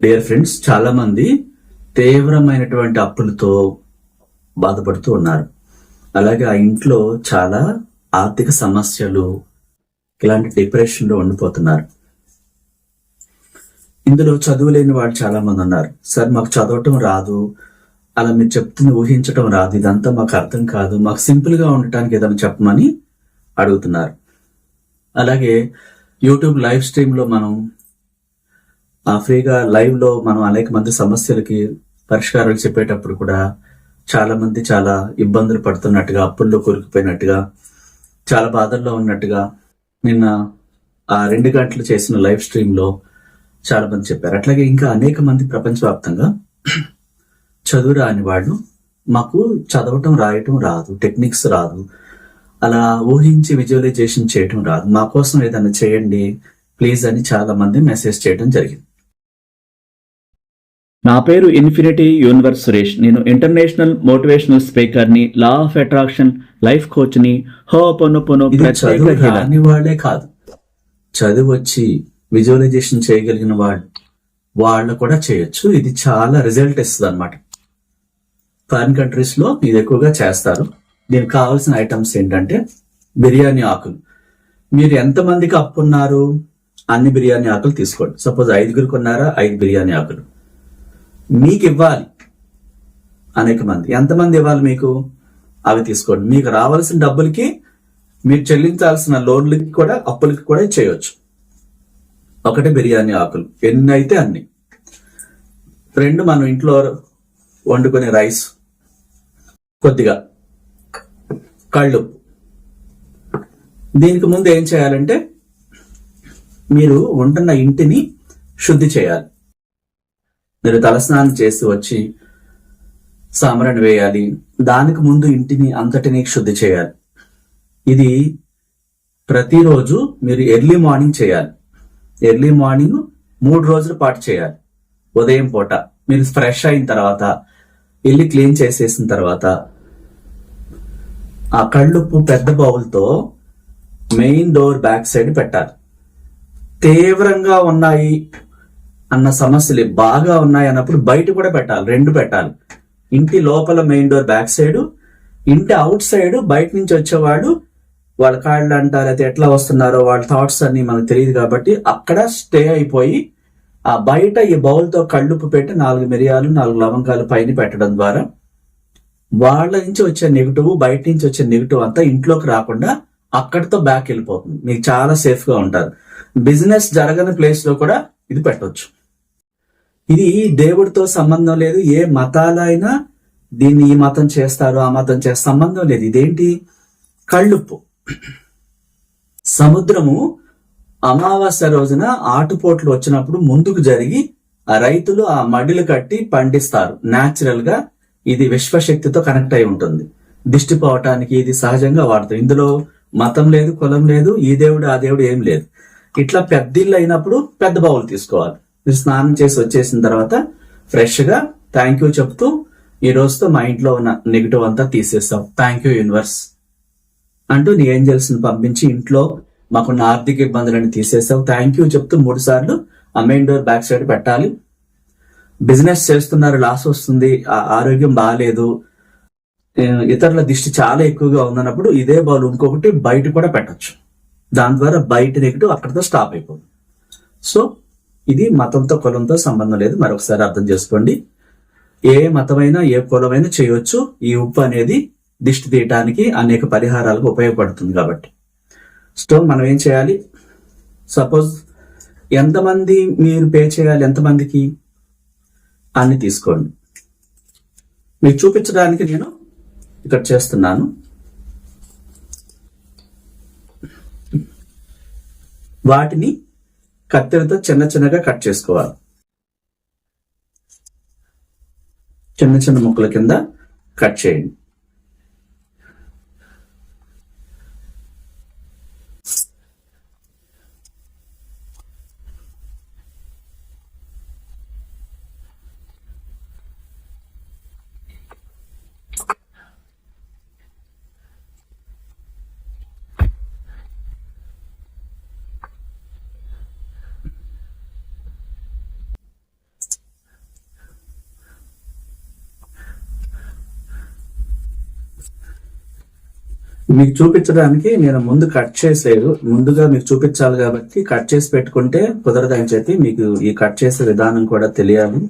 Dear friends, చాలా మంది తీవ్రమైనటువంటి అప్పులతో బాధపడుతూ ఉన్నారు. అలాగే ఆ ఇంట్లో చాలా ఆర్థిక సమస్యలు, ఇలాంటి డిప్రెషన్ లో ఉండిపోతున్నారు. ఇందులో చదువులేని వాళ్ళు చాలా మంది ఉన్నారు. సార్, మాకు చదవటం రాదు, అలా మీరు చెప్తుంది ఊహించటం రాదు, ఇదంతా మాకు అర్థం కాదు, మాకు సింపుల్ గా ఉండటానికి ఏదైనా చెప్పమని అడుగుతున్నారు. అలాగే యూట్యూబ్ లైవ్ స్ట్రీమ్ లో మనం ఫ్రీగా లైవ్ లో మనం అనేక మంది సమస్యలకి పరిష్కారాలు చెప్పేటప్పుడు కూడా చాలా మంది చాలా ఇబ్బందులు పడుతున్నట్టుగా, అప్పుల్లో కూరుకుపోయినట్టుగా, చాలా బాధల్లో ఉన్నట్టుగా నిన్న ఆ 2 గంటలు చేసిన లైవ్ స్ట్రీమ్ లో చాలా మంది చెప్పారు. అట్లాగే ఇంకా అనేక మంది ప్రపంచవ్యాప్తంగా చదువు రాని వాళ్ళు, మాకు చదవటం రాయటం రాదు, టెక్నిక్స్ రాదు, అలా ఊహించి విజువలైజేషన్ చేయటం రాదు, మా కోసం ఏదైనా చేయండి ప్లీజ్ అని చాలా మంది మెసేజ్ చేయడం జరిగింది. నా పేరు ఇన్ఫినిటీ యూనివర్స్ సురేష్. నేను ఇంటర్నేషనల్ మోటివేషనల్ స్పీకర్ని, లా ఆఫ్ అట్రాక్షన్ లైఫ్ కోచ్ని, హోపోనోపోనో చదువు రాని వాళ్ళే కాదు, చదువు వచ్చి విజువలైజేషన్ చేయగలిగిన వాళ్ళు కూడా చేయొచ్చు. ఇది చాలా రిజల్ట్ ఇస్తుంది అనమాట. ఫారిన్ కంట్రీస్ లో ఇది ఎక్కువగా చేస్తారు. దీనికి కావాల్సిన ఐటమ్స్ ఏంటంటే బిర్యానీ ఆకులు. మీరు ఎంతమందికి అప్పున్నారు, అన్ని బిర్యానీ ఆకులు తీసుకోండి. సపోజ్ 5 కొన్నారా, 5 బిర్యానీ ఆకులు మీకు ఇవ్వాలి. అనేక మంది, ఎంతమంది ఇవ్వాలి మీకు, అవి తీసుకోండి. మీకు రావాల్సిన డబ్బులకి, మీరు చెల్లించాల్సిన లోన్లకి కూడా, అప్పులకి కూడా చేయొచ్చు. ఒకటి బిర్యానీ ఆకులు, ఎన్ని అయితే అన్ని. 2 మనం ఇంట్లో వండుకునే రైస్, కొద్దిగా కళ్ళుప్పు. దీనికి ముందు ఏం చేయాలంటే, మీరు ఉంటున్న ఇంటిని శుద్ధి చేయాలి. మీరు తలస్నానం చేసి వచ్చి సాంబ్రాణి వేయాలి. దానికి ముందు ఇంటిని అంతటినీ శుద్ధి చేయాలి. ఇది ప్రతిరోజు మీరు ఎర్లీ మార్నింగ్ చేయాలి. ఎర్లీ మార్నింగ్ 3 రోజుల పాటు చేయాలి. ఉదయం పూట మీరు ఫ్రెష్ అయిన తర్వాత, ఇల్లు క్లీన్ చేసేసిన తర్వాత, ఆ కళ్ళుప్పు పెద్ద బౌల్తో మెయిన్ డోర్ బ్యాక్ సైడ్ పెట్టాలి. తీవ్రంగా ఉన్నాయి అన్న సమస్యలు, బాగా ఉన్నాయి అన్నప్పుడు బయట కూడా పెట్టాలి. 2 పెట్టాలి. ఇంటి లోపల మెయిన్ డోర్ బ్యాక్ సైడ్, ఇంటి అవుట్ సైడ్ బయట నుంచి వచ్చేవాళ్ళు వాళ్ళ కాళ్ళు అంటారు, అయితే ఎట్లా వస్తున్నారో వాళ్ళ థాట్స్ అన్ని మనకు తెలియదు కాబట్టి అక్కడ స్టే అయిపోయి, ఆ బయట ఈ బౌల్తో కళ్ళుప్పు పెట్టి 4 మిరియాలు 4 లవంగాలు పైన పెట్టడం ద్వారా వాళ్ళ నుంచి వచ్చే నెగిటివ్, బయట నుంచి వచ్చే నెగిటివ్ అంతా ఇంట్లోకి రాకుండా అక్కడితో బ్యాక్ వెళ్ళిపోతుంది. మీకు చాలా సేఫ్ గా ఉంటారు. బిజినెస్ జరగని ప్లేస్ లో కూడా ఇది పెట్టవచ్చు. ఇది దేవుడితో సంబంధం లేదు. ఏ మతాలైనా దీన్ని ఈ మతం చేస్తారు, ఆ మతం చేస్తారు, సంబంధం లేదు. ఇదేంటి, కళ్ళుప్పు. సముద్రము అమావాస్య రోజున ఆటుపోట్లు వచ్చినప్పుడు ముందుకు జరిగి ఆ రైతులు ఆ మడిలు కట్టి పండిస్తారు. న్యాచురల్ గా ఇది విశ్వశక్తితో కనెక్ట్ అయి ఉంటుంది. దిష్టి పోవటానికి ఇది సహజంగా వాడతాం. ఇందులో మతం లేదు, కులం లేదు, ఈ దేవుడు ఆ దేవుడు ఏం లేదు. ఇట్లా పెద్దిళ్ళు అయినప్పుడు పెద్ద బౌల్ తీసుకోవాలి. మీరు స్నానం చేసి వచ్చేసిన తర్వాత ఫ్రెష్ గా థ్యాంక్ యూ చెప్తూ, ఈ రోజుతో మా ఇంట్లో ఉన్న నెగిటివ్ అంతా తీసేస్తాం, థ్యాంక్ యూ యూనివర్స్ అంటూ నీ ఏంజల్స్ ని పంపించి ఇంట్లో మాకున్న ఆర్థిక ఇబ్బందులను తీసేసావు, థ్యాంక్ యూ చెప్తూ 3 సార్లు ఆ మెయిన్ డోర్ బ్యాక్ సైడ్ పెట్టాలి. బిజినెస్ చేస్తున్నారు, లాస్ వస్తుంది, ఆరోగ్యం బాగాలేదు, ఇతరుల దిష్టి చాలా ఎక్కువగా ఉందన్నప్పుడు ఇదే బౌల్ ఇంకొకటి బయట కూడా పెట్టచ్చు. దాని ద్వారా బయట నెగిటివ్ అక్కడితో స్టాప్ అయిపోతుంది. సో ఇది మతంతో కులంతో సంబంధం లేదు. మరొకసారి అర్థం చేసుకోండి. ఏ మతమైనా ఏ కులమైనా చేయొచ్చు. ఈ ఉప్పు అనేది దిష్టి తీయటానికి అనేక పరిహారాలకు ఉపయోగపడుతుంది కాబట్టి. సో మనం ఏం చేయాలి, సపోజ్ ఎంతమంది మీరు పే చేయాలి, ఎంతమందికి అన్ని తీసుకోండి. మీకు చూపించడానికి నేను ఇక్కడ చేస్తున్నాను. వాటిని కత్తెరతో చిన్న చిన్నగా కట్ చేసుకోవాలి. చిన్న చిన్న ముక్కల కింద కట్ చేయండి. మీకు చూపించడానికి నేను ముందు కట్ చేసేది, ముందుగా మీకు చూపించాలి కాబట్టి కట్ చేసి పెట్టుకుంటే కుదరదని చెప్పి మీకు ఈ కట్ చేసే విధానం కూడా తెలియాలి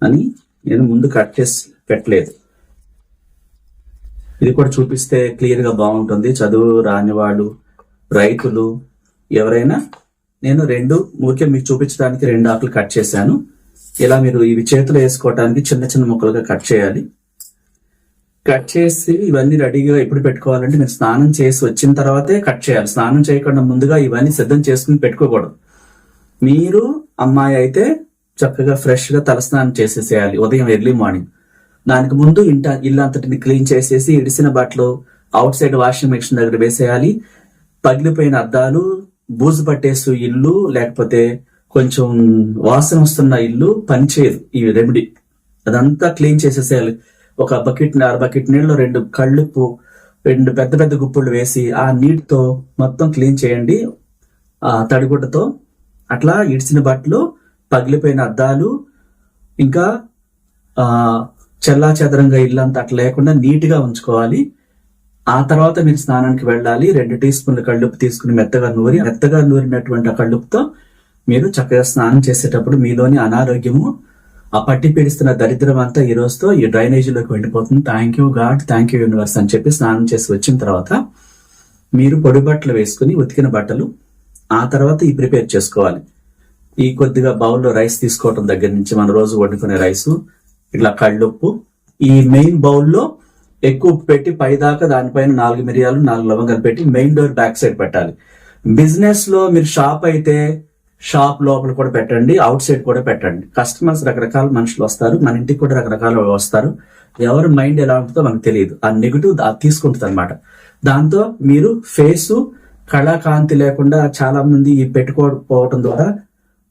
అని నేను ముందు కట్ చేసి పెట్టలేదు. ఇది కూడా చూపిస్తే క్లియర్ గా బాగుంటుంది. చదువు రాని వాళ్ళు, రైతులు ఎవరైనా. నేను ఊరికే మీకు చూపించడానికి 2 ఆకులు కట్ చేశాను. ఇలా మీరు ఇవి చేతులు వేసుకోవడానికి చిన్న చిన్న ముక్కలుగా కట్ చేయాలి. కట్ చేసి ఇవన్నీ రెడీగా ఎప్పుడు పెట్టుకోవాలంటే మీరు స్నానం చేసి వచ్చిన తర్వాతే కట్ చేయాలి. స్నానం చేయకుండా ముందుగా ఇవన్నీ సిద్ధం చేసుకుని పెట్టుకోకూడదు. మీరు అమ్మాయి అయితే చక్కగా ఫ్రెష్ గా తలస్నానం చేసేసేయాలి ఉదయం ఎర్లీ మార్నింగ్. దానికి ముందు ఇల్లు అంతటిని క్లీన్ చేసేసి ఇడిసిన బట్టలు అవుట్ సైడ్ వాషింగ్ మెషిన్ దగ్గర వేసేయాలి. పగిలిపోయిన అద్దాలు, బూజు పట్టేసు ఇల్లు, లేకపోతే కొంచెం వాసన వస్తున్న ఇల్లు పనిచేయదు ఈ రెమెడీ. అదంతా క్లీన్ చేసేసేయాలి. ఒక బకెట్ 1/2 బకెట్ నీళ్ళు 2 కళ్ళుప్పు 2 పెద్ద పెద్ద గుప్పులు వేసి ఆ నీటితో మొత్తం క్లీన్ చేయండి ఆ తడిగుడ్డతో. అట్లా ఇడిసిన బట్టలు, పగిలిపోయిన అద్దాలు, ఇంకా చెల్లా చెదరంగా ఇల్లంతా అట్లా లేకుండా నీట్ గా ఉంచుకోవాలి. ఆ తర్వాత మీరు స్నానానికి వెళ్ళాలి. 2 టీ స్పూన్ల కళ్ళుప్పు తీసుకుని మెత్తగా నూరినటువంటి ఆ కళ్ళుప్పుతో మీరు చక్కగా స్నానం చేసేటప్పుడు మీలోని అనారోగ్యము, ఆ పట్టి పీడిస్తున్న దరిద్రం అంతా ఈ రోజుతో ఈ డ్రైనేజీలోకి వెళ్ళిపోతుంది. Thank you God, thank you universe అని చెప్పి స్నానం చేసి వచ్చిన తర్వాత మీరు పొడి బట్టలు వేసుకుని ఉతికిన బట్టలు ఆ తర్వాత ఈ ప్రిపేర్ చేసుకోవాలి. ఈ కొద్దిగా బౌల్లో రైస్ తీసుకోవటం దగ్గర నుంచి మన రోజు వండుకునే రైసు, ఇట్లా కళ్ళుప్పు, ఈ మెయిన్ బౌల్లో ఎక్కువ ఉప్పు పెట్టి పైదాకా దానిపైన 4 మిరియాలు 4 లవంగాలు పెట్టి మెయిన్ డోర్ బ్యాక్ సైడ్ పెట్టాలి. బిజినెస్ లో మీరు షాప్ అయితే షాప్ లోపల కూడా పెట్టండి, అవుట్ సైడ్ కూడా పెట్టండి. కస్టమర్స్ రకరకాల మనుషులు వస్తారు, మన ఇంటికి కూడా రకరకాల వస్తారు. ఎవరి మైండ్ ఎలా ఉంటుందో మనకు తెలియదు. ఆ నెగిటివ్ తీసుకుంటుంది అనమాట. దాంతో మీరు ఫేసు కళాకాంతి లేకుండా చాలా మంది ఈ పెట్టుకోకపోవటం ద్వారా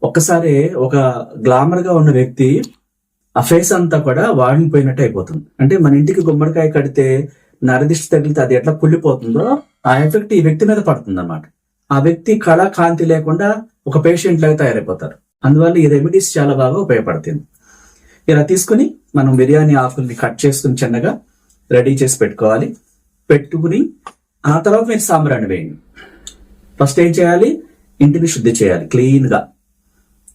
ఒక్కసారి ఒక గ్లామర్ గా ఉన్న వ్యక్తి ఆ ఫేస్ అంతా కూడా వాడిపోయినట్టు అయిపోతుంది. అంటే మన ఇంటికి గుమ్మడికాయ కడితే నరదిష్టి తగిలితే అది ఎట్లా కుళ్ళిపోతుందో ఆ ఎఫెక్ట్ ఈ వ్యక్తి మీద పడుతుంది అన్నమాట. ఆ వ్యక్తి కళ కాంతి లేకుండా ఒక పేషెంట్ లాగా తయారైపోతారు. అందువల్ల ఈ రెమెడీస్ చాలా బాగా ఉపయోగపడుతుంది. ఇలా తీసుకుని మనం బిర్యానీ ఆకుల్ని కట్ చేసుకుని చిన్నగా రెడీ చేసి పెట్టుకోవాలి. పెట్టుకుని ఆ తర్వాత మీరు సాంబ్రాణి వేయండి. ఫస్ట్ ఏం చేయాలి, ఇంటిని శుద్ధి చేయాలి క్లీన్ గా,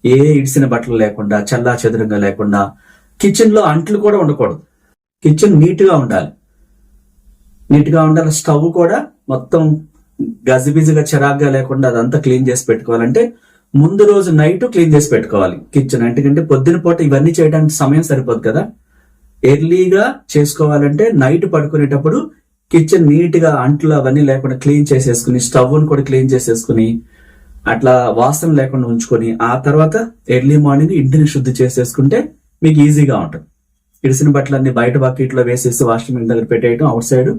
ఏ ఇడిసిన బట్టలు లేకుండా, చల్లా చెదురుగా లేకుండా. కిచెన్ లో అంట్లు కూడా ఉండకూడదు. కిచెన్ నీట్ గా ఉండాలి. స్టవ్ కూడా మొత్తం గజిబిజిగా చిరాగ్గా లేకుండా అదంతా క్లీన్ చేసి పెట్టుకోవాలంటే ముందు రోజు నైట్ క్లీన్ చేసి పెట్టుకోవాలి కిచెన్. ఎందుకంటే పొద్దున పూట ఇవన్నీ చేయడానికి సమయం సరిపోదు కదా. ఎర్లీగా చేసుకోవాలంటే నైట్ పడుకునేటప్పుడు కిచెన్ నీట్ గా అంట్లు అవన్నీ లేకుండా క్లీన్ చేసేసుకుని, స్టవ్ను కూడా క్లీన్ చేసేసుకుని, అట్లా వాసన లేకుండా ఉంచుకొని ఆ తర్వాత ఎర్లీ మార్నింగ్ ఇంటిని శుద్ధి చేసేసుకుంటే మీకు ఈజీగా ఉంటుంది. ఇడిసిన బట్టలన్నీ బయట బకెట్లో వేసేసి వాషింగ్ మెషిన్ దగ్గర పెట్టేయటం, అవుట్ సైడ్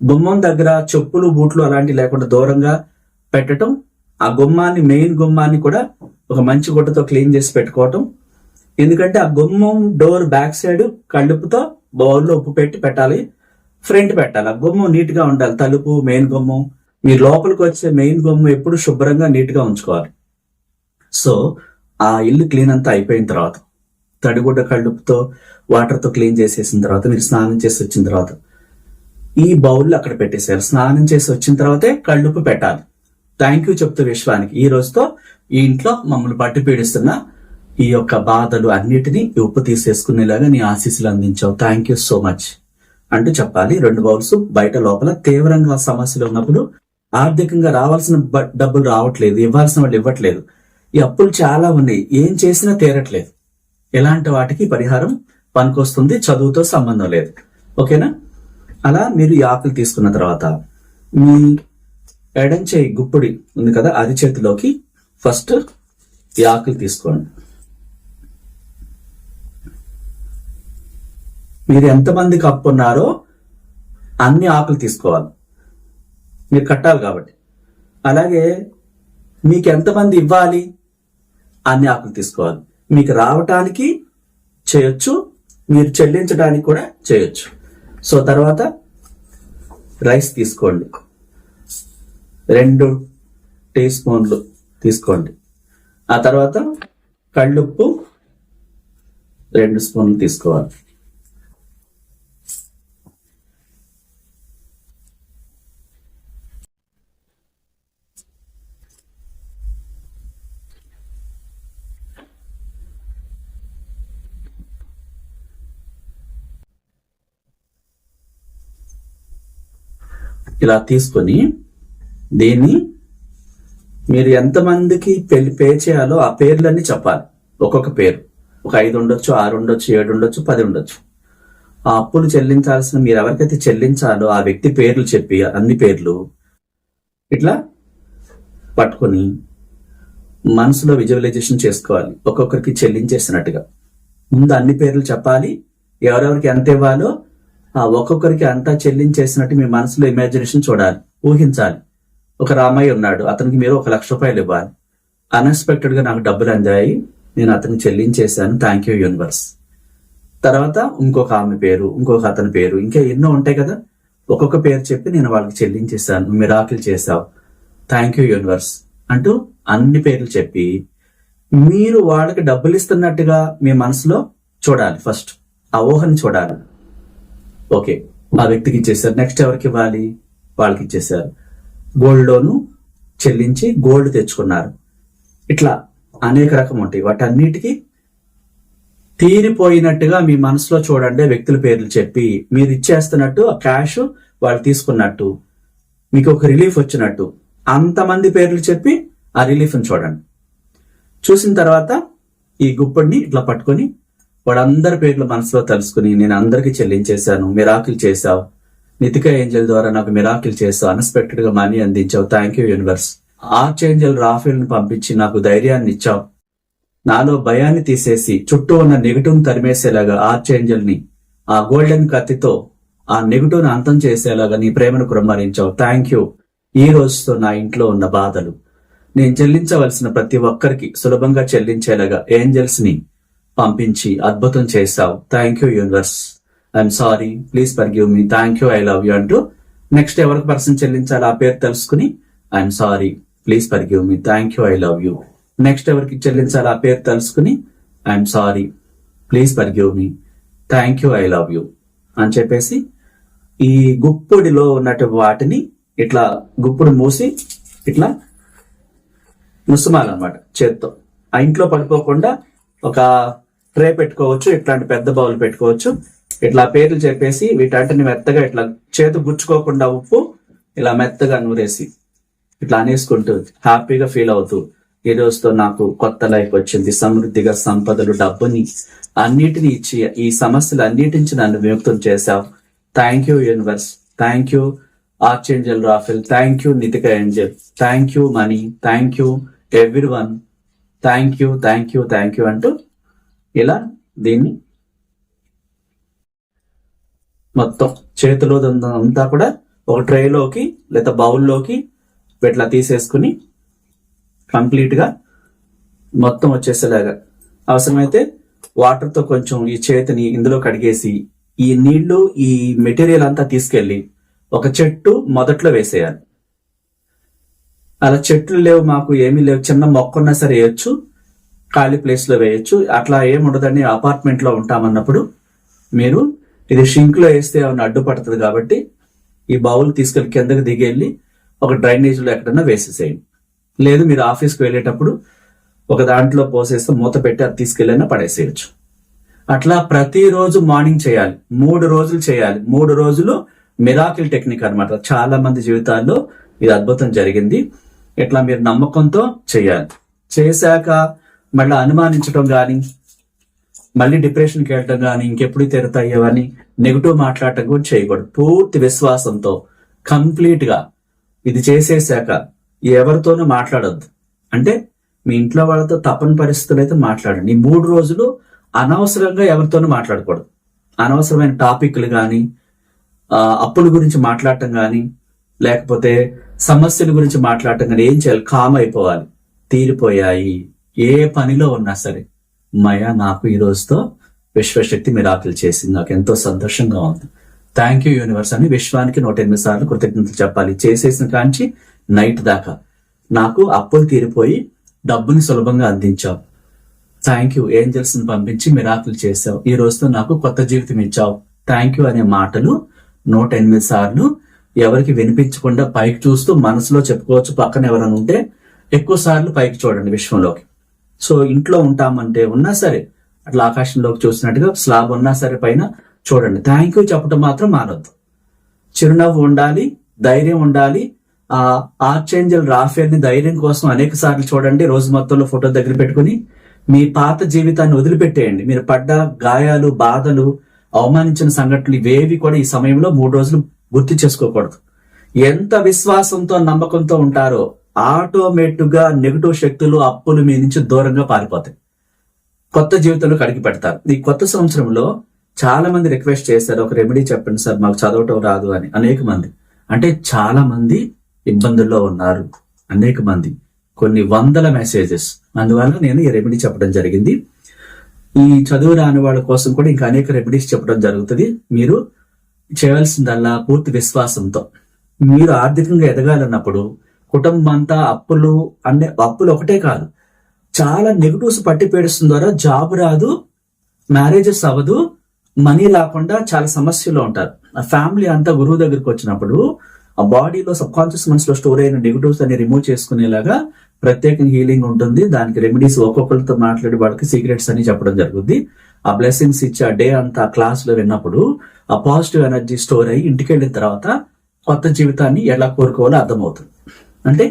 గుమ్మం దగ్గర చెప్పులు బూట్లు అలాంటివి లేకుండా దూరంగా పెట్టడం. ఆ గుమ్మాన్ని, మెయిన్ గుమ్మాన్ని కూడా ఒక మంచి గుడ్డతో క్లీన్ చేసి పెట్టుకోవటం. ఎందుకంటే ఆ గుమ్మం డోర్ బ్యాక్ సైడ్ కళ్ళుప్పుతో బౌల్లో ఉప్పు పెట్టి పెట్టాలి, ఫ్రంట్ పెట్టాలి. ఆ గుమ్మం నీట్ గా ఉండాలి. తలుపు, మెయిన్ గుమ్మం, మీ లోపలికి వచ్చే మెయిన్ గుమ్మం ఎప్పుడు శుభ్రంగా నీట్ గా ఉంచుకోవాలి. సో ఆ ఇల్లు క్లీన్ అంతా అయిపోయిన తర్వాత తడిగుడ్డ కళ్ళుప్పుతో వాటర్ తో క్లీన్ చేసేసిన తర్వాత మీరు స్నానం చేసి వచ్చిన తర్వాత ఈ బౌల్ అక్కడ పెట్టేశారు. స్నానం చేసి వచ్చిన తర్వాతే కళ్ళుప్పు పెట్టాలి. థ్యాంక్ యూ చెప్తూ విశ్వానికి ఈ రోజుతో ఈ ఇంట్లో మమ్మల్ని పట్టి పీడిస్తున్న ఈ యొక్క బాధలు అన్నిటినీ ఉప్పు తీసేసుకునేలాగా నీ ఆశీస్సులు అందించావు, థ్యాంక్ యూ సో మచ్ అంటూ చెప్పాలి. 2 బౌల్స్ బయట లోపల. తీవ్రంగా సమస్యలు ఉన్నప్పుడు ఆర్థికంగా రావాల్సిన డబ్బులు రావట్లేదు, ఇవ్వాల్సిన వాళ్ళు ఇవ్వట్లేదు, ఈ అప్పులు చాలా ఉన్నాయి, ఏం చేసినా తీరట్లేదు, ఎలాంటి వాటికి పరిహారం పనికొస్తుంది. చదువుతో సంబంధం లేదు. ఓకేనా? అలా మీరు ఈ ఆకులు తీసుకున్న తర్వాత మీ ఎడం చేయి గుప్పుడి ఉంది కదా, అది చేతిలోకి ఫస్ట్ ఈ ఆకులు తీసుకోండి. మీరు ఎంతమందికి అప్పు ఉన్నారో అన్ని ఆకులు తీసుకోవాలి, మీరు కట్టాలి కాబట్టి. అలాగే మీకు ఎంతమంది ఇవ్వాలి అన్ని ఆకులు తీసుకోవాలి. మీకు రావటానికి చేయొచ్చు, మీరు చెల్లించడానికి కూడా చేయొచ్చు. సో తర్వాత రైస్ తీసుకోండి, 2 టీ స్పూన్లు తీసుకోండి. ఆ తర్వాత కళ్ళుప్పు 2 స్పూన్లు తీసుకోవాలి. ఇలా తీసుకొని దీన్ని మీరు ఎంతమందికి పే చేయాలో ఆ పేర్లన్నీ చెప్పాలి. ఒక్కొక్క పేరు, ఒక 5 ఉండొచ్చు, 6 ఉండొచ్చు, 7 ఉండొచ్చు, 10 ఉండొచ్చు. ఆ అప్పులు చెల్లించాల్సిన మీరు ఎవరికైతే చెల్లించాలో ఆ వ్యక్తి పేర్లు చెప్పి అన్ని పేర్లు ఇట్లా పట్టుకొని మనసులో విజువలైజేషన్ చేసుకోవాలి. ఒక్కొక్కరికి చెల్లించేసినట్టుగా ముందు అన్ని పేర్లు చెప్పాలి. ఎవరెవరికి ఎంత ఇవ్వాలో ఆ ఒక్కొక్కరికి అంతా చెల్లించేసినట్టు మీ మనసులో ఇమాజినేషన్ చూడాలి, ఊహించాలి. ఒక రామయ్య ఉన్నాడు, అతనికి మీరు 1 లక్ష రూపాయలు ఇవ్వాలి. అన్ఎక్స్పెక్టెడ్ గా నాకు డబ్బులు అందాయి, నేను అతనికి చెల్లించేశాను, థ్యాంక్ యూ యూనివర్స్. తర్వాత ఇంకొక ఆమె పేరు, ఇంకొక అతని పేరు, ఇంకా ఎన్నో ఉంటాయి కదా. ఒక్కొక్క పేరు చెప్పి నేను వాళ్ళకి చెల్లించేశాను, మిరాకిల్ చేశావు, థ్యాంక్ యూ యూనివర్స్ అంటూ అన్ని పేర్లు చెప్పి మీరు వాళ్ళకి డబ్బులు ఇస్తున్నట్టుగా మీ మనసులో చూడాలి. ఫస్ట్ ఆ ఊహని చూడాలి. ఓకే, ఆ వ్యక్తికి ఇచ్చేసారు. నెక్స్ట్ ఎవరికి ఇవ్వాలి? వాళ్ళకి ఇచ్చేసారు. గోల్డ్ లోను చెల్లించి గోల్డ్ తెచ్చుకున్నారు. ఇట్లా అనేక రకం ఉంటాయి. వాటన్నిటికీ తీరిపోయినట్టుగా మీ మనసులో చూడండి. వ్యక్తుల పేర్లు చెప్పి మీరు ఇచ్చేస్తున్నట్టు ఆ క్యాష్ వాళ్ళు తీసుకున్నట్టు మీకు ఒక రిలీఫ్ వచ్చినట్టు అంతమంది పేర్లు చెప్పి ఆ రిలీఫ్ని చూడండి. చూసిన తర్వాత ఈ గుప్పడిని ఇట్లా పట్టుకొని వాడందరి పేర్లు మనసులో తెలుసుకుని నేను అందరికీ చెల్లించేశాను, మిరాకిల్ చేశావు, నితిక ఏంజల్ ద్వారా నాకు మిరాకిల్ చేశావు, అన్ఎక్స్పెక్టెడ్ గా మనీ అందించావు, thank you universe. Archangel Raphael ని పంపించి నాకు ధైర్యాన్ని ఇచ్చావు, నాలో భయాన్ని తీసేసి చుట్టూ ఉన్న నెగిటివ్ తరిమేసేలాగా ఆర్చ్ ఏంజల్ ని ఆ గోల్డెన్ కత్తితో ఆ నెగిటివ్ ని అంతం చేసేలాగా నీ ప్రేమను కుమ్మరించావు, థ్యాంక్ యూ. ఈ రోజుతో నా ఇంట్లో ఉన్న బాధలు నేను చెల్లించవలసిన ప్రతి ఒక్కరికి సులభంగా చెల్లించేలాగా ఏంజల్స్ ని పంపించి అద్భుతం చేశావు, thank you universe. I'm sorry, please forgive me, thank you, I love you అంటూ నెక్స్ట్ ఎవరికి పర్సన్ చెల్లించాలి ఆ పేరు తెలుసుకుని I'm sorry, please forgive me, thank you, I love you. Next ఎవరికి చెల్లించాలి ఆ పేరు తెలుసుకుని I'm sorry, please forgive me, thank you, I love you అని చెప్పేసి ఈ గుప్పుడిలో ఉన్నట్టు వాటిని ఇట్లా గుప్పుడు మూసి ఇట్లా ముసుమాలన్నమాట చేత్తో. ఆ ఇంట్లో పడిపోకుండా ఒక ట్రే పెట్టుకోవచ్చు, ఇట్లాంటి పెద్ద బౌల్ పెట్టుకోవచ్చు. ఇట్లా పేర్లు చెప్పేసి వీటంటిని మెత్తగా ఇట్లా చేతు గుచ్చుకోకుండా ఉప్పు ఇలా మెత్తగా నూరేసి ఇట్లా అనేసుకుంటూ హ్యాపీగా ఫీల్ అవుతూ ఈ రోజుతో నాకు కొత్త లైఫ్ వచ్చింది, సమృద్ధిగా సంపదలు డబ్బుని అన్నిటిని ఇచ్చి ఈ సమస్యలు అన్నిటి నుంచి నన్ను విముక్తం చేశావు, thank you universe, thank you archangel Raphael, thank you Nitika angel, thank you money, thank you everyone, thank you, thank you, thank you అంటూ ఇలా దీన్ని మొత్తం చేతిలో అంతా కూడా ఒక ట్రేలోకి లేదా బౌల్లోకి ఇట్లా తీసేసుకుని కంప్లీట్ గా మొత్తం వచ్చేసేలాగా అవసరమైతే వాటర్ తో కొంచెం ఈ చేతిని ఇందులో కడిగేసి ఈ నీళ్లు ఈ మెటీరియల్ అంతా తీసుకెళ్లి ఒక చెట్టు మొదట్లో వేసేయాలి. అలా చెట్లు లేవు, మాకు ఏమీ లేవు, చిన్న మొక్క ఉన్నా సరే వేయచ్చు, ఖాళీ ప్లేస్ లో వేయచ్చు. అట్లా ఏముండదండి, అపార్ట్మెంట్ లో ఉంటామన్నప్పుడు మీరు ఇది షింక్ లో వేస్తే ఏమైనా అడ్డుపడుతుంది కాబట్టి ఈ బౌల్ తీసుకెళ్లి కిందకి దిగెళ్ళి ఒక డ్రైనేజ్ లో ఎక్కడన్నా వేసేసేయండి. లేదు మీరు ఆఫీస్కి వెళ్ళేటప్పుడు ఒక దాంట్లో పోసేస్తే మూత పెట్టి అది తీసుకెళ్ళైనా పడేసేయచ్చు. అట్లా ప్రతిరోజు మార్నింగ్ చేయాలి, 3 రోజులు చేయాలి. 3 రోజులు మిరాకిల్ టెక్నిక్ అన్నమాట. చాలా మంది జీవితాల్లో ఇది అద్భుతం జరిగింది. ఇట్లా మీరు నమ్మకంతో చేయాలి. చేశాక మళ్ళీ అనుమానించడం గాని, మళ్ళీ డిప్రెషన్కి వెళ్ళటం గాని, ఇంకెప్పుడు తీరుతాయని నెగిటివ్ మాట్లాడటం కూడా చేయకూడదు. పూర్తి విశ్వాసంతో కంప్లీట్ గా ఇది చేసేసాక ఎవరితోనూ మాట్లాడొద్దు. అంటే మీ ఇంట్లో వాళ్ళతో తప్పని పరిస్థితులు అయితే మాట్లాడండి. ఈ 3 రోజులు అనవసరంగా ఎవరితోనూ మాట్లాడకూడదు. అనవసరమైన టాపిక్లు కానీ, అప్పుల గురించి మాట్లాడటం కానీ, లేకపోతే సమస్యల గురించి మాట్లాడటం కానీ ఏం చేయాలి? కామ్ అయిపోవాలి. తీరిపోయాయి. ఏ పనిలో ఉన్నా సరే మయా నాకు ఈ రోజుతో విశ్వశక్తి మిరాకిల్ చేసింది, నాకు ఎంతో సంతోషంగా ఉంది, థ్యాంక్ యూ యూనివర్స్ అని విశ్వానికి 108 సార్లు కృతజ్ఞతలు చెప్పాలి. చేసేసిన కాంచి నైట్ దాకా నాకు అప్పులు తీరిపోయి డబ్బుని సులభంగా అందించావు, థ్యాంక్ యూ, ఏంజల్స్ ని పంపించి మిరాకిల్ చేసావు, ఈ రోజుతో నాకు కొత్త జీవితం ఇచ్చావు, థ్యాంక్ యూ అనే మాటలు 108 సార్లు ఎవరికి వినిపించకుండా పైకి చూస్తూ మనసులో చెప్పుకోవచ్చు. పక్కన ఎవరైనా ఉంటే ఎక్కువ సార్లు పైకి చూడండి విశ్వంలోకి. సో ఇంట్లో ఉంటామంటే ఉన్నా సరే అట్లా ఆకాశంలోకి చూసినట్టుగా స్లాబ్ ఉన్నా సరే పైన చూడండి. థ్యాంక్ యూ చెప్పడం మాత్రం మానొద్దు. చిరునవ్వు ఉండాలి, ధైర్యం ఉండాలి. ఆ ఆర్చేంజల్ రాఫేల్ ని ధైర్యం కోసం అనేక సార్లు చూడండి. రోజు మొత్తంలో ఫోటో దగ్గర పెట్టుకుని మీ పాత జీవితాన్ని వదిలిపెట్టేయండి. మీరు పడ్డ గాయాలు, బాధలు, అవమానించిన సంఘటనలు ఇవేవి కూడా ఈ సమయంలో 3 రోజులు గుర్తు చేసుకోకూడదు. ఎంత విశ్వాసంతో నమ్మకంతో ఉంటారో ఆటోమేటిక్ గా నెగటివ్ శక్తులు, అప్పులు మీ నుంచి దూరంగా పారిపోతాయి. కొత్త జీవితంలో అడిగి పెడతారు. ఈ కొత్త సంవత్సరంలో చాలా మంది రిక్వెస్ట్ చేశారు, ఒక రెమెడీ చెప్పండి సార్, మాకు చదవటం రాదు అని. అనేక మంది, అంటే చాలా మంది ఇబ్బందుల్లో ఉన్నారు. అనేక మంది, కొన్ని వందల మెసేజెస్. అందువల్ల నేను ఈ రెమెడీ చెప్పడం జరిగింది. ఈ చదువు రాని వాళ్ళ కోసం కూడా ఇంకా అనేక రెమెడీస్ చెప్పడం జరుగుతుంది. మీరు చేయాల్సిందల్లా పూర్తి విశ్వాసంతో, మీరు ఆర్థికంగా ఎదగాలన్నప్పుడు కుటుంబం అంతా అప్పులు ఒకటే కాదు, చాలా నెగటివ్స్ పట్టి పీడిస్తున్న ద్వారా జాబ్ రాదు, మ్యారేజెస్ అవ్వదు, మనీ లేకుండా చాలా సమస్యలు ఉంటారు. ఆ ఫ్యామిలీ అంతా గురువు దగ్గరికి వచ్చినప్పుడు ఆ బాడీలో సబ్ కాన్షియస్ మనసులో స్టోర్ అయిన నెగటివ్స్ అన్ని రిమూవ్ చేసుకునేలాగా ప్రత్యేకంగా హీలింగ్ ఉంటుంది. దానికి రెమెడీస్ ఒక్కొక్కరితో మాట్లాడి వాళ్ళకి సీక్రెట్స్ అని చెప్పడం జరుగుతుంది. ఆ బ్లెస్సింగ్స్ ఇచ్చి ఆ డే అంతా క్లాస్ లో విన్నప్పుడు ఆ పాజిటివ్ ఎనర్జీ స్టోర్ అయ్యి ఇంటికి వెళ్ళిన తర్వాత కొత్త జీవితాన్ని ఎలా కోరుకోవాలో అర్థమవుతుంది. అంటే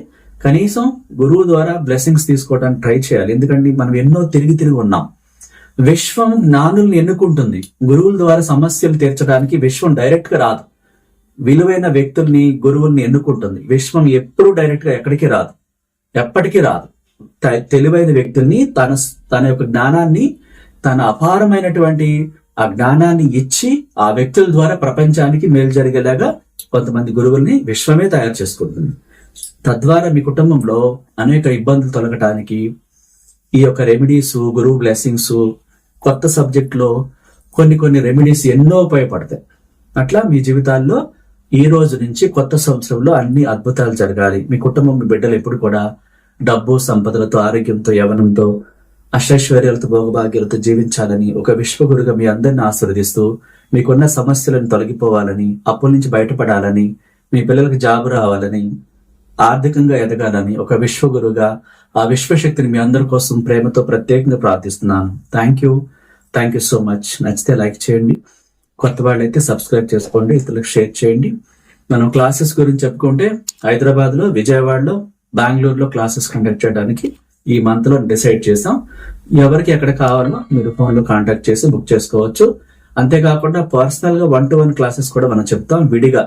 కనీసం గురువు ద్వారా బ్లెస్సింగ్స్ తీసుకోవడానికి ట్రై చేయాలి. ఎందుకంటే మనం ఎన్నో తిరిగి ఉన్నాం. విశ్వం జ్ఞానుల్ని ఎన్నుకుంటుంది. గురువుల ద్వారా సమస్యలు తీర్చడానికి విశ్వం డైరెక్ట్ గా రాదు. విలువైన వ్యక్తుల్ని, గురువుల్ని ఎన్నుకుంటుంది. విశ్వం ఎప్పుడూ డైరెక్ట్ గా ఎప్పటికీ రాదు. తెలివైన వ్యక్తుల్ని, తన యొక్క జ్ఞానాన్ని, తన అపారమైనటువంటి ఆ జ్ఞానాన్ని ఇచ్చి ఆ వ్యక్తుల ద్వారా ప్రపంచానికి మేలు జరిగేలాగా కొంతమంది గురువుల్ని విశ్వమే తయారు చేసుకుంటుంది. తద్వారా మీ కుటుంబంలో అనేక ఇబ్బందులు తొలగటానికి ఈ యొక్క రెమెడీస్, గురువు బ్లెస్సింగ్స్, కొత్త సబ్జెక్ట్ లో కొన్ని రెమెడీస్ ఎన్నో ఉపయోగపడతాయి. అట్లా మీ జీవితాల్లో ఈ రోజు నుంచి కొత్త సంవత్సరంలో అన్ని అద్భుతాలు జరగాలి. మీ కుటుంబం, మీ బిడ్డలు ఎప్పుడు కూడా డబ్బు, సంపదలతో, ఆరోగ్యంతో, యవనంతో, అష్టైశ్వర్యాలతో, భోగభాగ్యాలతో జీవించాలని ఒక విశ్వగురుగా మీ అందరిని ఆశీర్వదిస్తూ, మీకున్న సమస్యలను తొలగిపోవాలని, అప్పుల నుంచి బయటపడాలని, మీ పిల్లలకు జాబు రావాలని, ఆర్థికంగా ఎదగాలని ఒక విశ్వగురుగా ఆ విశ్వశక్తిని మీ అందరి కోసం ప్రేమతో ప్రత్యేకంగా ప్రార్థిస్తున్నాను. Thank you so much. నచ్చితే లైక్ చేయండి, కొత్త వాళ్ళైతే సబ్స్క్రైబ్ చేసుకోండి, ఇతరులకు షేర్ చేయండి. మనం క్లాసెస్ గురించి చెప్పుకుంటే హైదరాబాద్ లో, విజయవాడలో, బెంగళూరులో క్లాసెస్ కండక్ట్ చేయడానికి ఈ మంత్ లో డిసైడ్ చేసాం. ఎవరికి ఎక్కడ కావాలో మీరు ఫోన్ లో కాంటాక్ట్ చేసి బుక్ చేసుకోవచ్చు. అంతేకాకుండా పర్సనల్ గా 1-to-1 క్లాసెస్ కూడా మనం చెప్తాం. విడిగా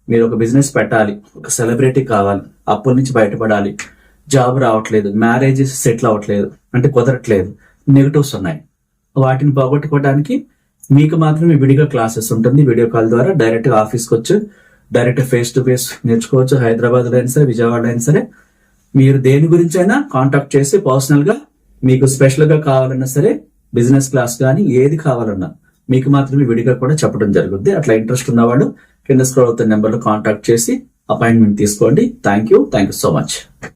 మీరు ఒక బిజినెస్ పెట్టాలి, ఒక సెలబ్రిటీ కావాలి, అప్పుల నుంచి బయటపడాలి, జాబ్ రావట్లేదు, మ్యారేజెస్ సెటిల్ అవ్వట్లేదు, అంటే కుదరట్లేదు, నెగటివ్స్ ఉన్నాయి, వాటిని పోగొట్టుకోవడానికి మీకు మాత్రమే విడిగా క్లాసెస్ ఉంటుంది. వీడియో కాల్ ద్వారా డైరెక్ట్ గా ఆఫీస్కి వచ్చి డైరెక్ట్ ఫేస్ టు ఫేస్ నేర్చుకోవచ్చు. హైదరాబాద్ లో అయినా సరే, విజయవాడ అయినా సరే, మీరు దేని గురించి అయినా కాంటాక్ట్ చేసి పర్సనల్ గా మీకు స్పెషల్ గా కావాలన్నా సరే, బిజినెస్ క్లాస్ కానీ ఏది కావాలన్నా మీకు మాత్రమే విడిగా కూడా చెప్పడం జరుగుద్ది. అట్లా ఇంట్రెస్ట్ ఉన్న వాళ్ళు కింద స్క్రోల్ అవుతున్న నెంబర్ లో కాంటాక్ట్ చేసి అపాయింట్మెంట్ తీసుకోండి. Thank you so much.